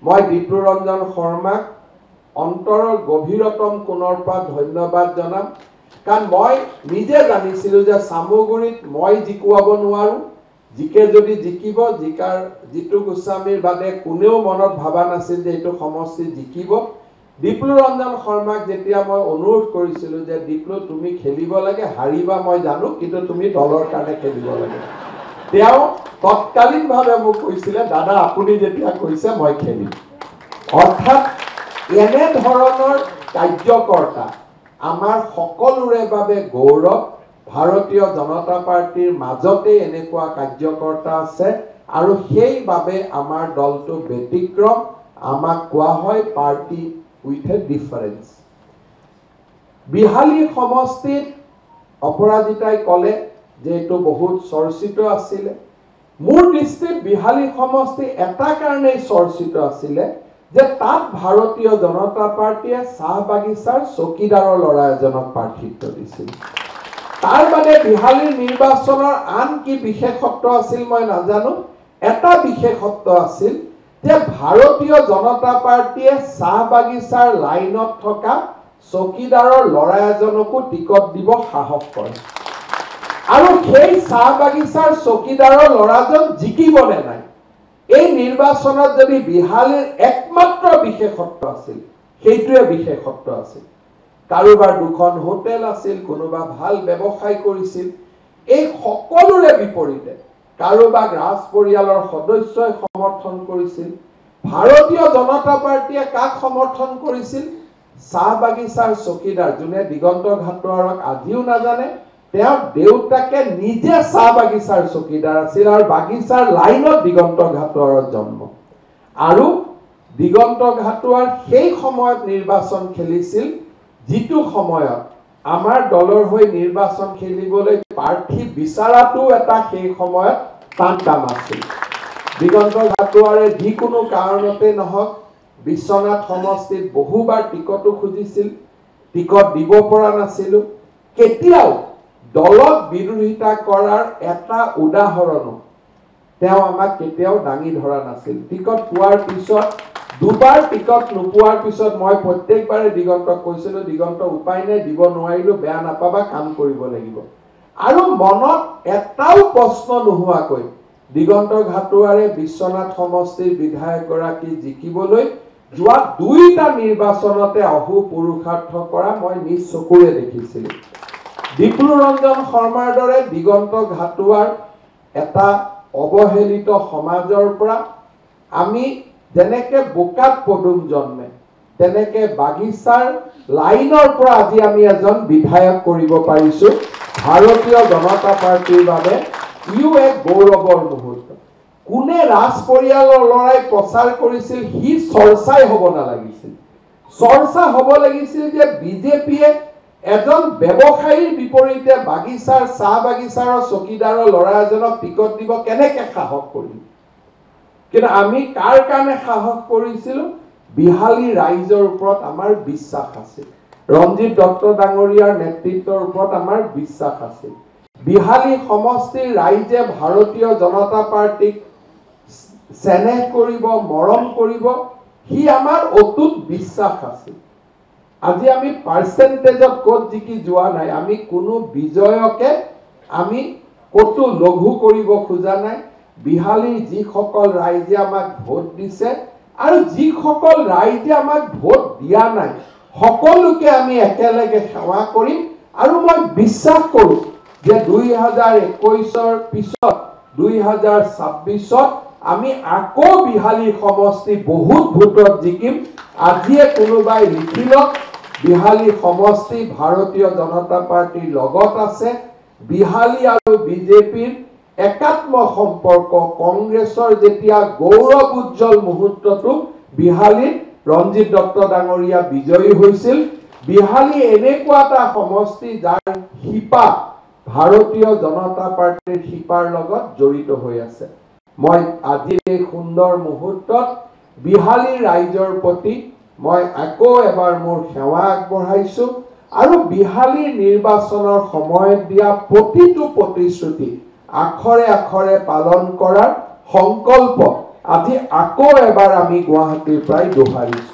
মই ডিপ্লুৰঞ্জন শৰ্মাক অন্তৰৰ গভীৰতম কোণৰ পৰা ধন্যবাদ জনাম কাৰণ মই নিজে জানিছিলো যে সামগুৰিত মই জিকুৱাব নোৱাৰো জিকে যদি জিকিব জিকাৰ জিতু গোস্বামীৰ বাদে কোনেও মনত ভাবা নাছিল যে এইটো সমষ্টি জিকিব ডিপ্লুৰঞ্জন শৰ্মাক যেতিয়া মই অনুৰোধ কৰিছিলো যে ডিপ্লু তুমি খেলিব লাগে হাৰিবা মই জানো কিন্তু তুমি দলৰ কাৰণে খেলিব লাগে তেওঁ তৎকালীনভাৱে মোক কৈছিলে দাদা আপুনি যেতিয়া কৈছে মই খেলিম অৰ্থাৎ এনে ধৰণৰ কাৰ্যকৰ্তা আমাৰ সকলোৰে বাবে গৌৰৱ ভাৰতীয় জনতা পাৰ্টিৰ মাজতে এনেকুৱা কাৰ্যকৰ্তা আছে আৰু সেইবাবে আমাৰ দলটো ব্যতিক্ৰম আমাক কোৱা হয় পাৰ্টি উইথ এ ডিফাৰেন্স বিহালী সমষ্টিত অপৰাজিতাই কলে যে এইটো বহুত চৰ্চিত আছিল মোৰ দৃষ্টিত বিহালী সমষ্টি এটা কাৰণেই চৰ্চিত আছিল যে তাত ভাৰতীয় জনতা পাৰ্টিয়ে চাহ বাগিচাৰ চকীদাৰৰ ল'ৰা এজনক প্ৰাৰ্থিত্ব দিছিল তাৰ বাদে বিহালীৰ নিৰ্বাচনৰ আন কি বিশেষত্ব আছিল মই নাজানো এটা বিশেষত্ব আছিল যে ভাৰতীয় জনতা পাৰ্টিয়ে চাহ বাগিচাৰ লাইনত থকা চকীদাৰৰ ল'ৰা এজনকো টিকট দিব সাহস কৰে আৰু সেই চাহ বাগিচাৰ চকীদাৰৰ ল'ৰাজন জিকিবনে নাই এই নিৰ্বাচনত যদি বিহালীৰ একমাত্ৰ বিশেষত্ব আছিল সেইটোৱে বিশেষত্ব আছিল কাৰোবাৰ দুখন হোটেল আছিল কোনোবা ভাল ব্যৱসায় কৰিছিল এই সকলোৰে বিপৰীতে কাৰোবাক ৰাজ পৰিয়ালৰ সদস্যই সমৰ্থন কৰিছিল ভাৰতীয় জনতা পাৰ্টিয়ে কাক সমৰ্থন কৰিছিল চাহ বাগিচাৰ চকীদাৰ যোনে দিগন্ত ঘাটোৱাৰক আজিও নাজানে তেওঁ দেউতাকে নিজে চাহ বাগিচাৰ চকীদাৰ আছিল আৰু বাগিচাৰ লাইনত দিগন্ত ঘাটোৱাৰৰ জন্ম আৰু দিগন্ত ঘাটোৱাৰ সেই সময়ত নিৰ্বাচন খেলিছিল যিটো সময়ত আমাৰ দলৰ হৈ নিৰ্বাচন খেলিবলৈ প্ৰাৰ্থী বিচাৰাটো এটা সেই সময়ত টান আছিল দিগন্ত ঘাটোৱাৰে যিকোনো কাৰণতে নহওক বিশ্বনাথ সমষ্টিত বহুবাৰ টিকটো খুজিছিল টিকট দিব পৰা নাছিল কেতিয়াও দলক বিৰোধিতা কৰাৰ এটা উদাহৰণো তেওঁ আমাক কেতিয়াও দাঙি ধৰা নাছিল টিকট পোৱাৰ পিছত দুবাৰ টিকট নোপোৱাৰ পিছত মই প্ৰত্যেকবাৰে দিগন্তক কৈছিলো দিগন্ত উপায় নাই দিব নোৱাৰিলো বেয়া নাপাবা কাম কৰিব লাগিব আৰু মনত এটাও প্ৰশ্ন নোহোৱাকৈ দিগন্ত ঘাটোৱাৰে বিশ্বনাথ সমষ্টিৰ বিধায়ক গৰাকী জিকিবলৈ যোৱা দুইটা নিৰ্বাচনতে অহু পুৰুষাৰ্থ কৰা মই নিজ চকুৰে দেখিছিলো ডিপ্লুৰঞ্জন শৰ্মাৰ দৰে দিগন্ত ঘাটোৱাৰ এটা অৱহেলিত সমাজৰ পৰা আমি যেনেকে বোকাত পদুম জন্মে তেনেকে বাগিচাৰ লাইনৰ পৰা আজি আমি এজন বিধায়ক কৰিব পাৰিছো ভাৰতীয় জনতা পাৰ্টিৰ বাবে ইউ এক গৌৰৱৰ মুহূৰ্ত কোনে ৰাজ পৰিয়ালৰ লৰাই প্ৰচাৰ কৰিছিল হি চৰ্চাই হ'ব নালাগিছিল চৰ্চা হ'ব লাগিছিল যে বিজেপিয়ে এজন ব্যৱসায়ীৰ বিপৰীতে বাগিচাৰ চাহ বাগিচাৰ চকীদাৰৰ ল'ৰা এজনক টিকট দিব কেনেকে সাহস কৰিম কিন্তু আমি কাৰ কাৰণে সাহস কৰিছিলো বিহালী ৰাইজৰ ওপৰত আমাৰ বিশ্বাস আছিল ৰঞ্জিত দত্ত ডাঙৰীয়াৰ নেতৃত্বৰ ওপৰত আমাৰ বিশ্বাস আছিল বিহালী সমষ্টিৰ ৰাইজে ভাৰতীয় জনতা পাৰ্টিক চেনেহ কৰিব মৰম কৰিব হি আমাৰ অটুট বিশ্বাস আছিল আজি আমি পাৰ্চেন্টেজত কোট জিকি যোৱা নাই আমি কোনো বিজয়কে আমি কতো লঘু কৰিব খোজা নাই বিহালীৰ যিসকল ৰাইজে আমাক ভোট দিছে আৰু যিসকল ৰাইজে আমাক ভোট দিয়া নাই সকলোকে আমি একেলগে সেৱা কৰিম আৰু মই বিশ্বাস কৰো যে 2021ৰ পিছত 2026ত আমি আকৌ বিহালী সমষ্টি বহুত ভোটত জিকিম আজিয়ে কোনোবাই লিখিলক বিহালী সমষ্টি ভাৰতীয় জনতা পাৰ্টিৰ লগত আছে বিহালী আৰু বিজেপিৰ একাত্ম সম্পৰ্ক কংগ্ৰেছৰ যেতিয়া গৌৰৱ উজ্জ্বল মুহূৰ্তটো বিহালীত ৰঞ্জিত দত্ত ডাঙৰীয়া বিজয়ী হৈছিল বিহালী এনেকুৱা এটা সমষ্টি যাৰ শিপা ভাৰতীয় জনতা পাৰ্টিৰ শিপাৰ লগত জড়িত হৈ আছে মই আজি এই সুন্দৰ মুহূৰ্তত বিহালী ৰাইজৰ প্ৰতি মই আকৌ এবাৰ মোৰ সেৱা আগবঢ়াইছো আৰু বিহালী নিৰ্বাচনৰ সময়ত দিয়া প্ৰতিটো প্ৰতিশ্ৰুতি আখৰে আখৰে পালন কৰাৰ সংকল্প আজি আকৌ এবাৰ আমি গুৱাহাটীৰ পৰাই দোহাৰিছোঁ।